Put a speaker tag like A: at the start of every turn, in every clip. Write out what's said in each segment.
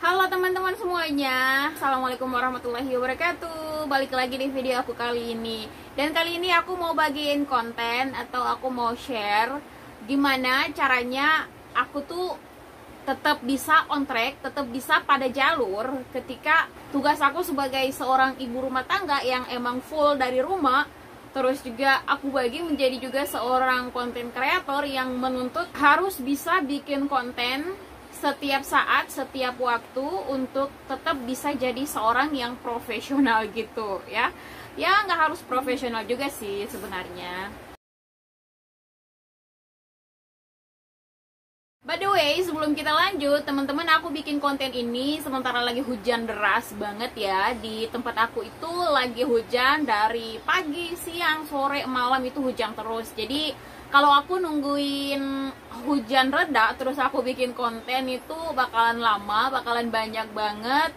A: Halo teman-teman semuanya, Assalamualaikum warahmatullahi wabarakatuh. Balik lagi di video aku kali ini. Dan kali ini aku mau bagiin konten atau aku mau share gimana caranya aku tuh tetap bisa on track, tetap bisa pada jalur ketika tugas aku sebagai seorang ibu rumah tangga yang emang full dari rumah. Terus juga aku bagi menjadi juga seorang konten kreator yang menuntut harus bisa bikin konten setiap saat, setiap waktu untuk tetap bisa jadi seorang yang profesional gitu ya. Ya nggak harus profesional juga sih sebenarnya. By the way, sebelum kita lanjut, teman-teman, aku bikin konten ini sementara lagi hujan deras banget ya. Di tempat aku itu lagi hujan dari pagi, siang, sore, malam itu hujan terus. Jadi kalau aku nungguin hujan reda terus aku bikin konten itu bakalan lama, bakalan banyak banget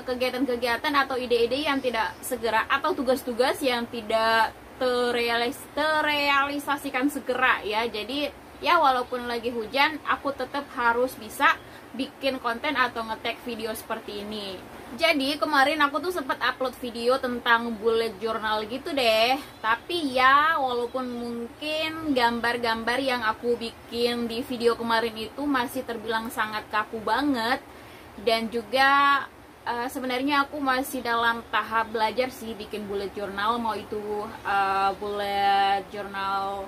A: kegiatan-kegiatan atau ide-ide yang tidak segera atau tugas-tugas yang tidak terrealisasikan segera ya. Jadi ya walaupun lagi hujan, aku tetap harus bisa bikin konten atau nge-tag video seperti ini. Jadi kemarin aku tuh sempat upload video tentang bullet journal gitu deh. Tapi ya walaupun mungkin gambar-gambar yang aku bikin di video kemarin itu masih terbilang sangat kaku banget. Dan juga sebenarnya aku masih dalam tahap belajar sih bikin bullet journal. Mau itu bullet journal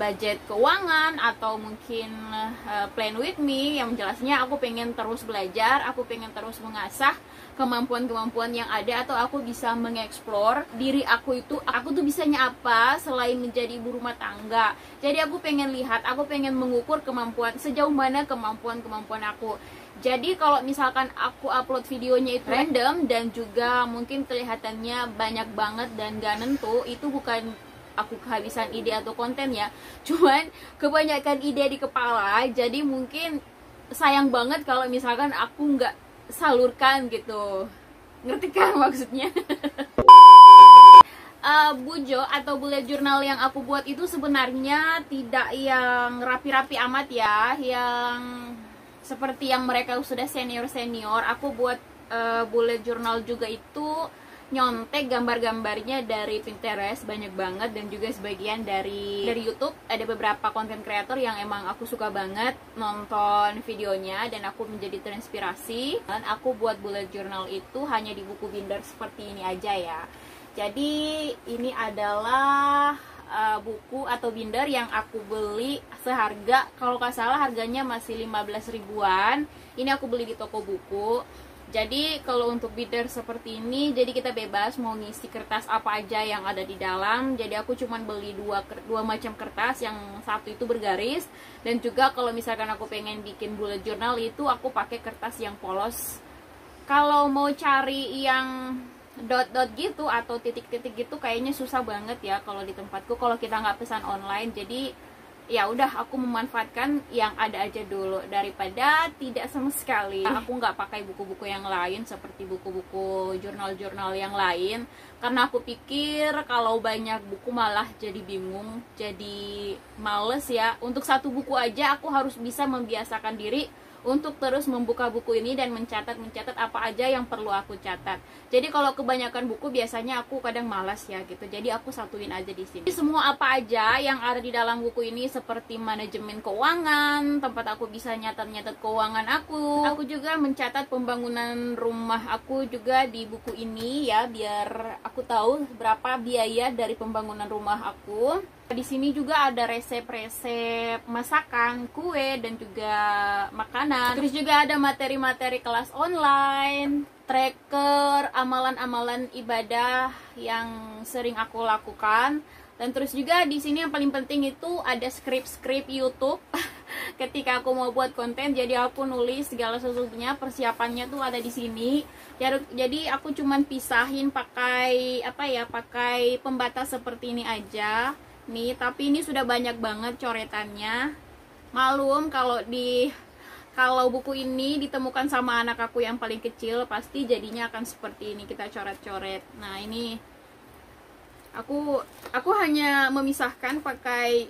A: budget keuangan atau mungkin plan with me. Yang jelasnya aku pengen terus belajar, aku pengen terus mengasah kemampuan-kemampuan yang ada, atau aku bisa mengeksplor diri aku tuh bisanya apa selain menjadi ibu rumah tangga. Jadi aku pengen lihat, aku pengen mengukur kemampuan, sejauh mana kemampuan aku. Jadi kalau misalkan aku upload videonya itu random dan juga mungkin kelihatannya banyak banget dan gak nentu, itu bukan aku kehabisan ide atau konten ya, cuman kebanyakan ide di kepala. Jadi mungkin sayang banget kalau misalkan aku nggak salurkan gitu, ngerti kan maksudnya? Bujo atau bullet journal yang aku buat itu sebenarnya tidak yang rapi-rapi amat ya, yang seperti yang mereka sudah senior. Aku buat bullet journal juga itu nyontek gambar-gambarnya dari Pinterest banyak banget, dan juga sebagian dari YouTube. Ada beberapa konten kreator yang emang aku suka banget nonton videonya dan aku menjadi terinspirasi. Dan aku buat bullet journal itu hanya di buku binder seperti ini aja ya. Jadi ini adalah buku atau binder yang aku beli seharga, kalau nggak salah harganya masih 15 ribuan. Ini aku beli di toko buku. Jadi kalau untuk binder seperti ini, jadi kita bebas mau ngisi kertas apa aja yang ada di dalam. Jadi aku cuman beli dua macam kertas, yang satu itu bergaris, dan juga kalau misalkan aku pengen bikin bullet journal itu aku pakai kertas yang polos. Kalau mau cari yang dot-dot gitu atau titik-titik gitu kayaknya susah banget ya kalau di tempatku, kalau kita nggak pesan online. Jadi ya udah, aku memanfaatkan yang ada aja dulu daripada tidak sama sekali. Aku nggak pakai buku-buku yang lain seperti buku-buku jurnal-jurnal yang lain, karena aku pikir kalau banyak buku malah jadi bingung, jadi males ya. Untuk satu buku aja aku harus bisa membiasakan diri untuk terus membuka buku ini dan mencatat apa aja yang perlu aku catat. Jadi kalau kebanyakan buku biasanya aku kadang malas ya gitu. Jadi aku satuin aja di sini. Semua apa aja yang ada di dalam buku ini seperti manajemen keuangan, tempat aku bisa nyatat keuangan aku. Aku juga mencatat pembangunan rumah aku juga di buku ini ya, biar aku tahu berapa biaya dari pembangunan rumah aku. Di sini juga ada resep-resep masakan, kue, dan juga makanan. Terus juga ada materi-materi kelas online, tracker, amalan-amalan ibadah yang sering aku lakukan. Dan terus juga di sini yang paling penting itu ada skrip-skrip YouTube. Ketika aku mau buat konten, jadi aku nulis segala sesuatunya, persiapannya tuh ada di sini. Jadi aku cuman pisahin pakai pakai pembatas seperti ini aja. Nih, tapi ini sudah banyak banget coretannya. Malum kalau buku ini ditemukan sama anak aku yang paling kecil, pasti jadinya akan seperti ini, kita coret-coret. Nah, ini aku hanya memisahkan pakai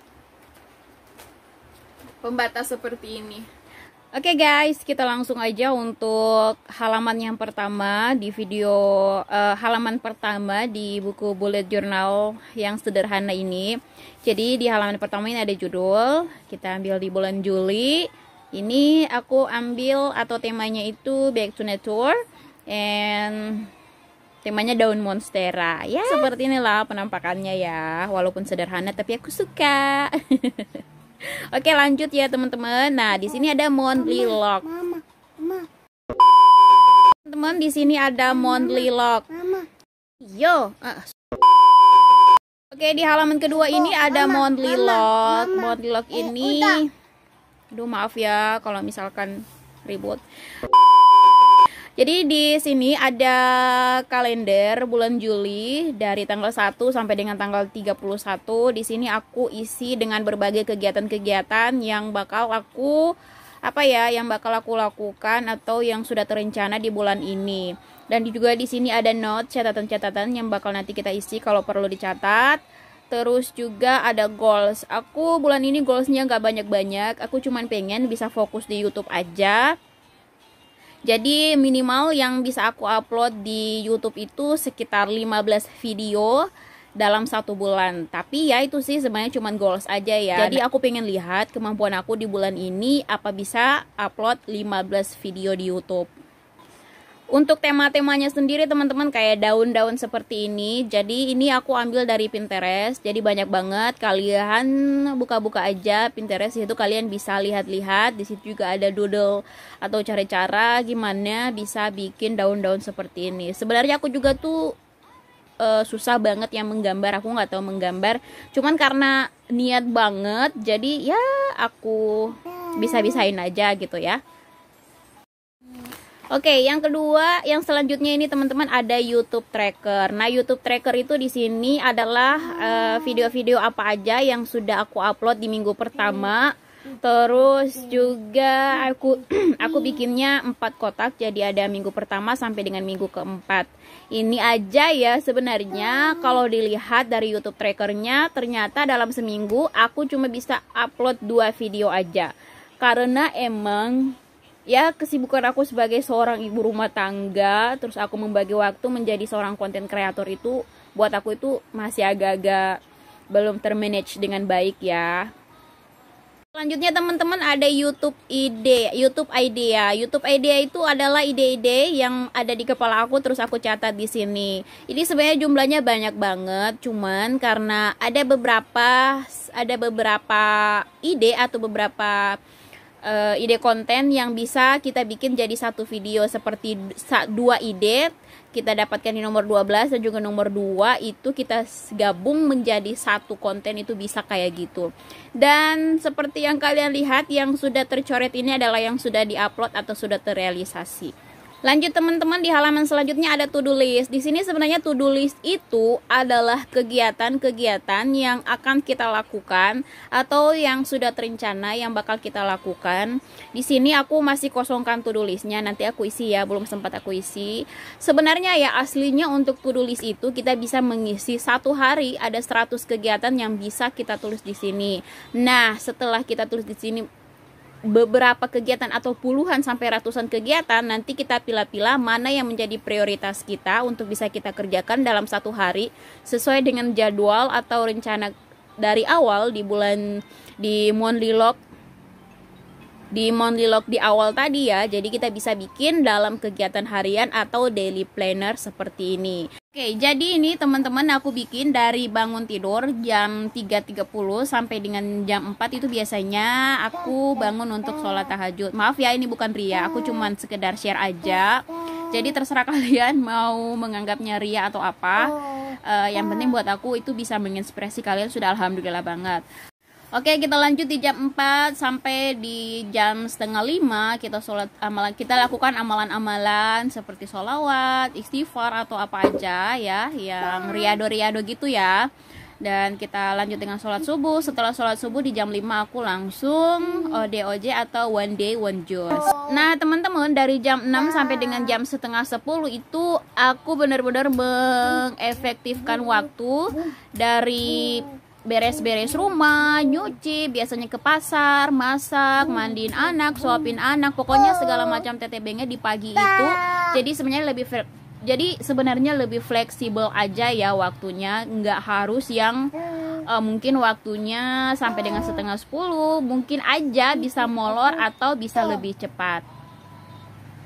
A: pembatas seperti ini. Oke guys, kita langsung aja untuk halaman yang pertama di video halaman pertama di buku bullet journal yang sederhana ini. Jadi di halaman pertama ini ada judul, kita ambil di bulan Juli. Ini aku ambil atau temanya itu Back to Nature and temanya daun monstera. Ya, seperti inilah penampakannya ya, walaupun sederhana tapi aku suka. Oke, lanjut ya teman-teman. Nah, di sini ada monthly log. Teman-teman, di sini ada monthly log. Yo. Oke, di halaman kedua ini ada monthly log. Monthly log ini, aduh maaf ya kalau misalkan ribut. Jadi di sini ada kalender bulan Juli dari tanggal 1 sampai dengan tanggal 31. Di sini aku isi dengan berbagai kegiatan-kegiatan yang bakal aku lakukan atau yang sudah terencana di bulan ini. Dan juga di sini ada note, catatan-catatan yang bakal nanti kita isi kalau perlu dicatat. Terus juga ada goals. Aku bulan ini goalsnya nggak banyak-banyak. Aku cuman pengen bisa fokus di YouTube aja. Jadi minimal yang bisa aku upload di YouTube itu sekitar 15 video dalam 1 bulan. Tapi ya itu sih sebenarnya cuma goals aja ya. Jadi aku pengen lihat kemampuan aku di bulan ini apa bisa upload 15 video di YouTube. Untuk tema-temanya sendiri teman-teman kayak daun-daun seperti ini. Jadi ini aku ambil dari Pinterest. Jadi banyak banget, kalian buka-buka aja Pinterest, itu kalian bisa lihat-lihat. Di situ juga ada doodle atau cara-cara gimana bisa bikin daun-daun seperti ini. Sebenarnya aku juga tuh susah banget yang menggambar, aku nggak tahu menggambar. Cuman karena niat banget, jadi ya aku bisa-bisain aja gitu ya. Oke, yang kedua, yang selanjutnya ini teman-teman ada YouTube Tracker. Nah, YouTube Tracker itu di sini adalah video-video apa aja yang sudah aku upload di minggu pertama. Terus juga aku bikinnya 4 kotak, jadi ada minggu pertama sampai dengan minggu keempat. Ini aja ya sebenarnya kalau dilihat dari YouTube Trackernya, ternyata dalam seminggu aku cuma bisa upload 2 video aja. Karena emang ya kesibukan aku sebagai seorang ibu rumah tangga, terus aku membagi waktu menjadi seorang konten kreator itu buat aku itu masih agak-agak belum termanage dengan baik ya. Selanjutnya teman-teman ada YouTube idea. YouTube idea itu adalah ide-ide yang ada di kepala aku terus aku catat di sini. Ini sebenarnya jumlahnya banyak banget, cuman karena ada beberapa ide atau beberapa ide konten yang bisa kita bikin jadi 1 video, seperti 2 ide kita dapatkan di nomor 12 dan juga nomor 2 itu kita gabung menjadi 1 konten, itu bisa kayak gitu. Dan seperti yang kalian lihat yang sudah tercoret ini adalah yang sudah diupload atau sudah terrealisasi. Lanjut teman-teman, di halaman selanjutnya ada to-do list. Di sini sebenarnya to-do list itu adalah kegiatan-kegiatan yang akan kita lakukan atau yang sudah terencana yang bakal kita lakukan. Di sini aku masih kosongkan to-do listnya, nanti aku isi ya, belum sempat aku isi. Sebenarnya ya aslinya untuk to-do list itu kita bisa mengisi 1 hari ada 100 kegiatan yang bisa kita tulis di sini. Nah, setelah kita tulis di sini beberapa kegiatan atau puluhan sampai ratusan kegiatan, nanti kita pilah-pilah mana yang menjadi prioritas kita untuk bisa kita kerjakan dalam 1 hari sesuai dengan jadwal atau rencana dari awal di monthly log di awal tadi ya. Jadi kita bisa bikin dalam kegiatan harian atau daily planner seperti ini. Oke, jadi ini teman-teman aku bikin dari bangun tidur jam 3.30 sampai dengan jam 4 itu biasanya aku bangun untuk sholat tahajud. Maaf ya, ini bukan ria, aku cuman sekedar share aja. Jadi terserah kalian mau menganggapnya ria atau apa. Yang penting buat aku itu bisa menginspirasi kalian, sudah alhamdulillah banget. Oke, kita lanjut di jam 4 sampai di jam 4:30 kita lakukan amalan-amalan seperti sholawat, istighfar atau apa aja ya yang riado-riado gitu ya. Dan kita lanjut dengan sholat subuh. Setelah sholat subuh di jam 5 aku langsung ODOJ atau one day one juice. Nah teman-teman, dari jam 6 sampai dengan jam 9:30 itu aku benar-benar mengefektifkan waktu dari beres-beres rumah, nyuci, biasanya ke pasar, masak, mandiin anak, suapin anak, pokoknya segala macam TTB-nya di pagi itu. Jadi sebenarnya lebih fleksibel aja ya waktunya, nggak harus yang mungkin waktunya sampai dengan setengah 10, mungkin aja bisa molor atau bisa lebih cepat.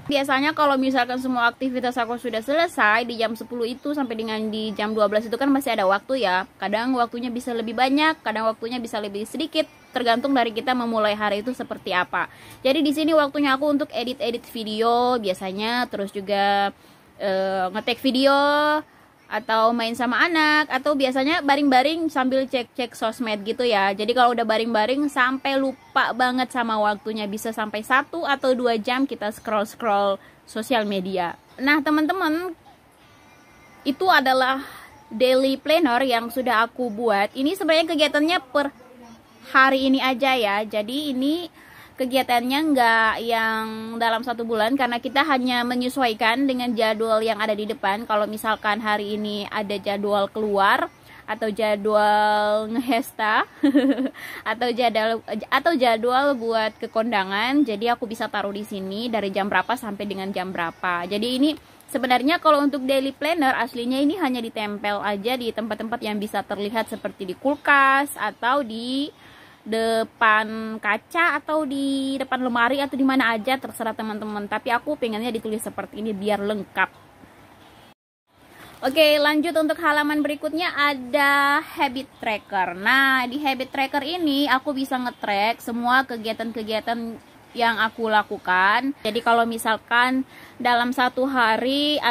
A: Biasanya kalau misalkan semua aktivitas aku sudah selesai di jam 10 itu sampai dengan di jam 12 itu kan masih ada waktu ya. Kadang waktunya bisa lebih banyak, kadang waktunya bisa lebih sedikit, tergantung dari kita memulai hari itu seperti apa. Jadi di sini waktunya aku untuk edit-edit video biasanya, terus juga ngetek video atau main sama anak, atau biasanya baring-baring sambil cek-cek sosmed gitu ya. Jadi kalau udah baring-baring sampai lupa banget sama waktunya, bisa sampai 1 atau 2 jam kita scroll-scroll sosial media. Nah teman-teman, itu adalah daily planner yang sudah aku buat. Ini sebenarnya kegiatannya per hari ini aja ya. Jadi ini kegiatannya nggak yang dalam 1 bulan, karena kita hanya menyesuaikan dengan jadwal yang ada di depan. Kalau misalkan hari ini ada jadwal keluar atau jadwal ngehesta atau jadwal buat ke kondangan, jadi aku bisa taruh di sini dari jam berapa sampai dengan jam berapa. Jadi ini sebenarnya kalau untuk daily planner aslinya ini hanya ditempel aja di tempat-tempat yang bisa terlihat seperti di kulkas atau di depan kaca atau di depan lemari atau di mana aja, terserah teman-teman. Tapi aku pengennya ditulis seperti ini biar lengkap. Oke, lanjut untuk halaman berikutnya ada habit tracker. Nah, di habit tracker ini aku bisa nge-track semua kegiatan-kegiatan yang aku lakukan. Jadi kalau misalkan dalam satu hari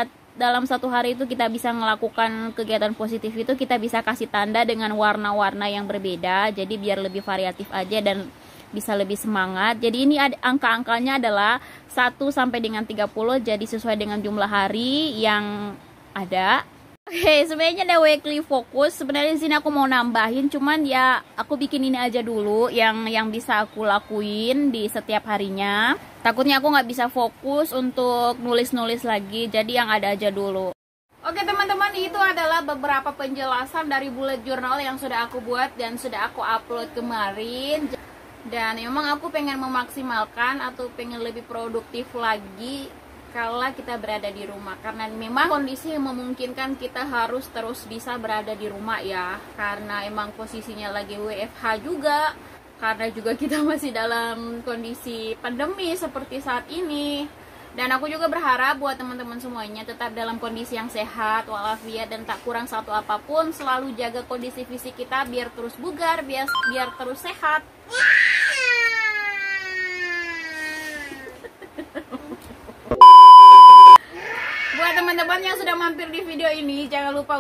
A: itu kita bisa melakukan kegiatan positif itu, kita bisa kasih tanda dengan warna-warna yang berbeda, jadi biar lebih variatif aja dan bisa lebih semangat. Jadi ini angka-angkanya adalah 1 sampai dengan 30, jadi sesuai dengan jumlah hari yang ada. Oke, sebenarnya ada weekly focus. Sebenarnya di sini aku mau nambahin, cuman ya aku bikin ini aja dulu yang bisa aku lakuin di setiap harinya. Takutnya aku nggak bisa fokus untuk nulis-nulis lagi, jadi yang ada aja dulu. Oke teman-teman, itu adalah beberapa penjelasan dari bullet journal yang sudah aku buat dan sudah aku upload kemarin. Dan memang aku pengen memaksimalkan atau pengen lebih produktif lagi kalau kita berada di rumah, karena memang kondisi yang memungkinkan kita harus terus bisa berada di rumah ya, karena emang posisinya lagi WFH juga, karena juga kita masih dalam kondisi pandemi seperti saat ini. Dan aku juga berharap buat teman-teman semuanya tetap dalam kondisi yang sehat walafiat dan tak kurang satu apapun. Selalu jaga kondisi fisik kita biar terus bugar, biar terus sehat. Buat teman-teman yang sudah mampir di video ini, jangan lupa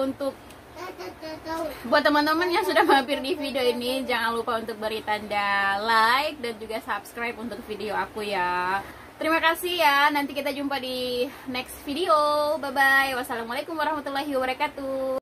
A: untuk beri tanda like dan juga subscribe untuk video aku ya. Terima kasih ya. Nanti kita jumpa di next video. Bye bye. Wassalamualaikum warahmatullahi wabarakatuh.